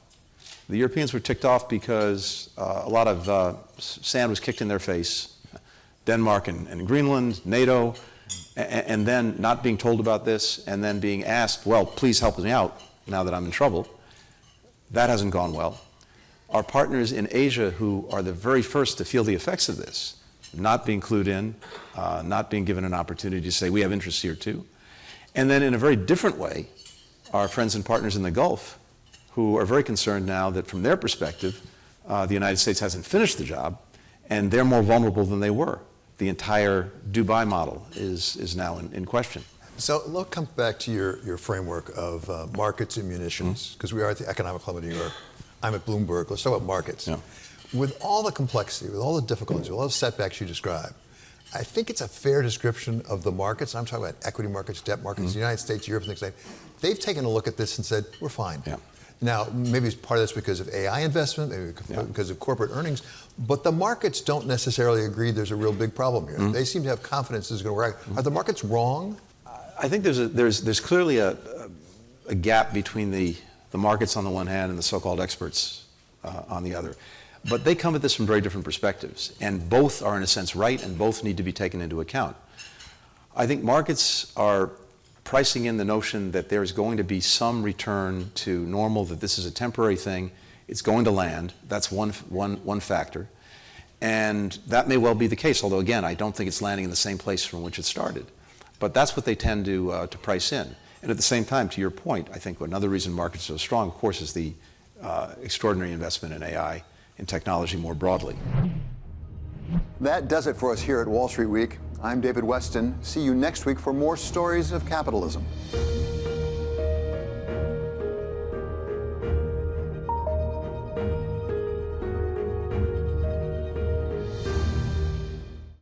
Speaker 2: The Europeans were ticked off because a lot of sand was kicked in their face. Denmark and Greenland, NATO, and then not being told about this, and then being asked, well, please help me out now that I'm in trouble. That hasn't gone well. Our partners in Asia, who are the very first to feel the effects of this, not being clued in, not being given an opportunity to say, we have interests here too. And then in a very different way, our friends and partners in the Gulf, who are very concerned now that from their perspective, the United States hasn't finished the job, and they're more vulnerable than they were. The entire Dubai model is now in question.
Speaker 1: So let's come back to your framework of markets and munitions, because we are at the Economic Club of New York. I'm at Bloomberg. Let's talk about markets.
Speaker 2: Yeah.
Speaker 1: With all the complexity, with all the difficulties, with all the setbacks you described, I think it's a fair description of the markets. I'm talking about equity markets, debt markets, the United States, Europe, and things like that. They've taken a look at this and said, we're fine.
Speaker 2: Yeah.
Speaker 1: Now, maybe it's part of this because of AI investment, maybe because of corporate earnings, but the markets don't necessarily agree there's a real big problem here. They seem to have confidence this is going to work. Are the markets wrong?
Speaker 2: I think there's clearly a gap between the markets on the one hand and the so-called experts on the other. But they come at this from very different perspectives, and both are in a sense right, and both need to be taken into account. I think markets are pricing in the notion that there's going to be some return to normal, that this is a temporary thing, it's going to land. That's one factor. And that may well be the case, although again, I don't think it's landing in the same place from which it started. But that's what they tend to price in. And at the same time, to your point, I think another reason markets are so strong, of course, is the extraordinary investment in AI, in technology more broadly.
Speaker 1: That does it for us here at Wall Street Week. I'm David Weston. See you next week for more stories of capitalism.